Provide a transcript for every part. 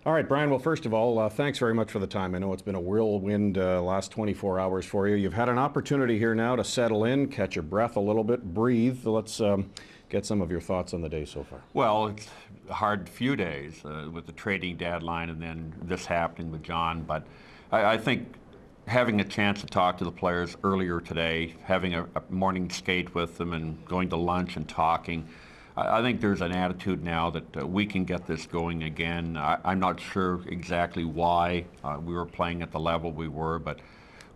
All right, Brian. Well, first of all, thanks very much for the time. I know it's been a whirlwind last 24 hours for you. You've had an opportunity here now to settle in, catch your breath a little bit, breathe. Let's get some of your thoughts on the day so far. Well, it's a hard few days with the trading deadline and then this happening with John. But I think having a chance to talk to the players earlier today, having a morning skate with them and going to lunch and talking, I think there's an attitude now that we can get this going again. I'm not sure exactly why we were playing at the level we were, but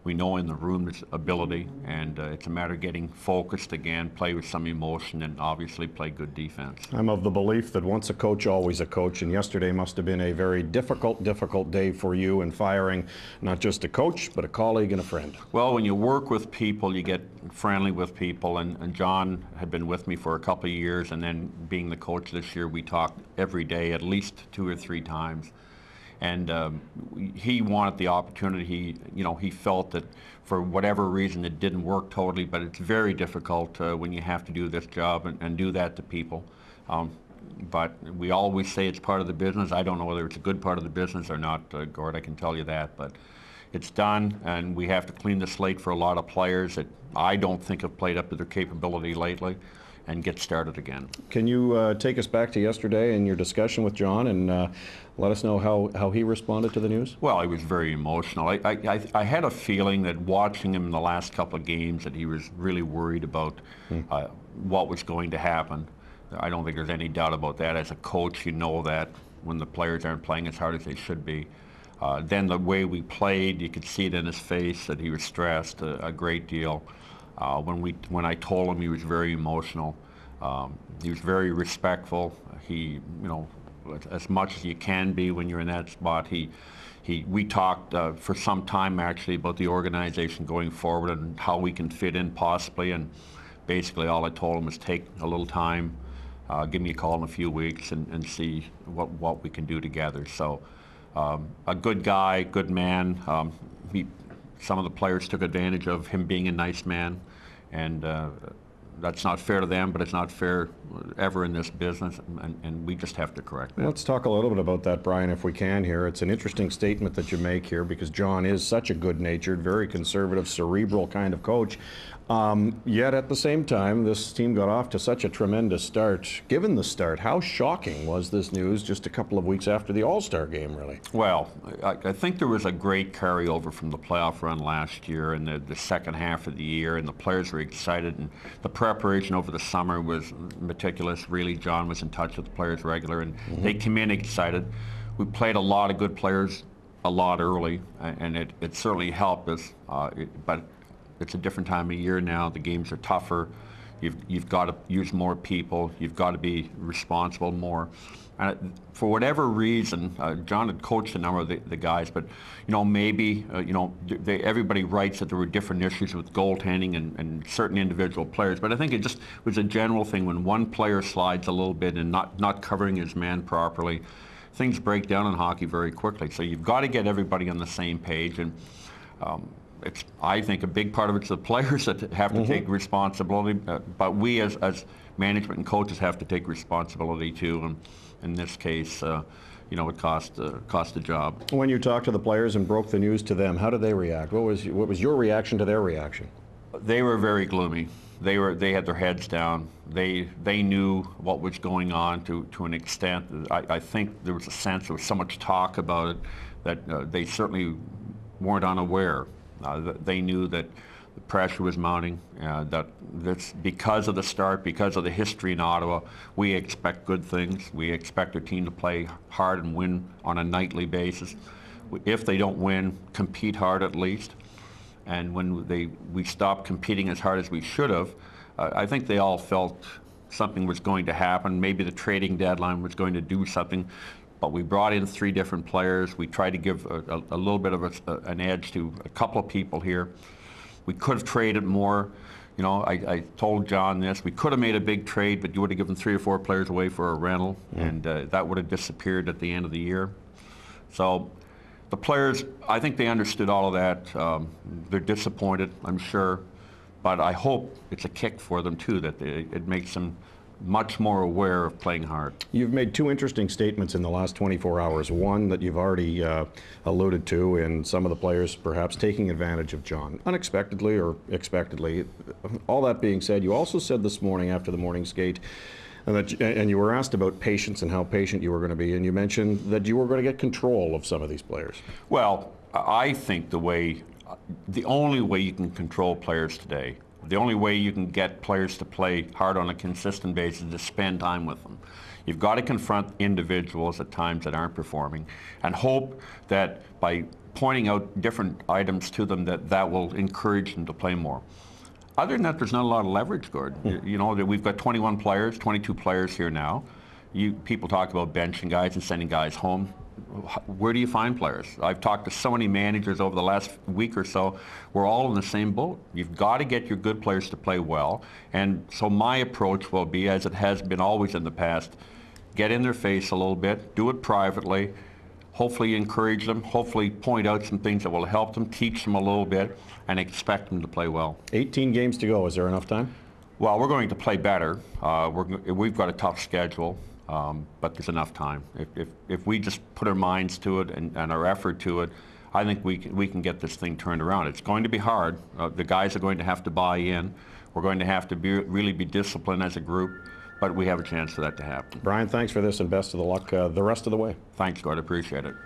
we know in the room there's ability, and it's a matter of getting focused again, play with some emotion, and obviously play good defense. I'm of the belief that once a coach, always a coach, and yesterday must have been a very difficult day for you in firing not just a coach, but a colleague and a friend. Well, when you work with people, you get friendly with people, and John had been with me for a couple of years, and then being the coach this year, we talked every day, at least 2 or 3 times. And he wanted the opportunity. He felt that for whatever reason it didn't work totally, but it's very difficult when you have to do this job and do that to people. But we always say it's part of the business. I don't know whether it's a good part of the business or not, Gord, I can tell you that. But it's done, and we have to clean the slate for a lot of players that I don't think have played up to their capability lately, and get started again. Can you take us back to yesterday and your discussion with John and let us know how he responded to the news? Well, he was very emotional. I had a feeling that watching him in the last couple of games that he was really worried about what was going to happen. I don't think there's any doubt about that. As a coach, you know that when the players aren't playing as hard as they should be. Then the way we played, you could see it in his face that he was stressed a great deal. When I told him, he was very emotional. He was very respectful. He, as much as you can be when you're in that spot. We talked for some time actually about the organization going forward and how we can fit in possibly. And basically, all I told him was take a little time, give me a call in a few weeks, and see what we can do together. So, a good guy, good man. Some of the players took advantage of him being a nice man, and that's not fair to them, but it's not fair ever in this business, and we just have to correct that. Let's talk a little bit about that, Brian, if we can here. It's an interesting statement that you make here because John is such a good-natured, very conservative, cerebral kind of coach. Yet at the same time, this team got off to such a tremendous start. Given the start, how shocking was this news just a couple of weeks after the All-Star game, really? Well, I think there was a great carryover from the playoff run last year and the second half of the year, and the players were excited, and the preparation over the summer was meticulous. Really, John was in touch with the players regular, and they came in excited. We played a lot of good players a lot early, and it certainly helped us, but it's a different time of year now. The games are tougher. You've got to use more people. You've got to be responsible more. And for whatever reason, John had coached a number of the guys, but maybe everybody writes that there were different issues with goaltending and certain individual players. But I think it just was a general thing when one player slides a little bit and not covering his man properly, things break down in hockey very quickly. So you've got to get everybody on the same page. And I think a big part of it's the players that have to take responsibility, but we as management and coaches have to take responsibility too. And in this case, it cost the job. When you talked to the players and broke the news to them, how did they react? What was your reaction to their reaction? They were very gloomy. They had their heads down. They knew what was going on to an extent. I think there was a sense, there was so much talk about it that they certainly weren't unaware. They knew that the pressure was mounting, that this, because of the start, because of the history in Ottawa, we expect good things. We expect our team to play hard and win on a nightly basis. If they don't win, compete hard at least. And when we stopped competing as hard as we should have, I think they all felt something was going to happen. Maybe the trading deadline was going to do something. But we brought in 3 different players. We tried to give a little bit of an edge to a couple of people here. We could have traded more. I told John this. We could have made a big trade, but you would have given 3 or 4 players away for a rental, and that would have disappeared at the end of the year. So the players, I think they understood all of that. They're disappointed, I'm sure. But I hope it's a kick for them, too, that it makes them much more aware of playing hard. You've made two interesting statements in the last 24 hours. One that you've already alluded to in some of the players perhaps taking advantage of John, unexpectedly or expectedly. All that being said, you also said this morning after the morning skate, and you were asked about patience and how patient you were going to be, and you mentioned that you were going to get control of some of these players. Well, I think the only way you can control players today, the only way you can get players to play hard on a consistent basis is to spend time with them. You've got to confront individuals at times that aren't performing and hope that by pointing out different items to them that will encourage them to play more. Other than that, there's not a lot of leverage, Gordon. You know, we've got 21 players, 22 players here now. People talk about benching guys and sending guys home. Where do you find players? I've talked to so many managers over the last week or so. We're all in the same boat. You've got to get your good players to play well. And so my approach will be, as it has been always in the past, get in their face a little bit, do it privately, hopefully encourage them, hopefully point out some things that will help them, teach them a little bit, and expect them to play well. 18 games to go. Is there enough time? Well, we're going to play better. We've got a tough schedule. But there's enough time. If we just put our minds to it and our effort to it, I think we can get this thing turned around. It's going to be hard. The guys are going to have to buy in. We're going to have to really be disciplined as a group, but we have a chance for that to happen. Brian, thanks for this and best of the luck the rest of the way. Thanks, Gord. I appreciate it.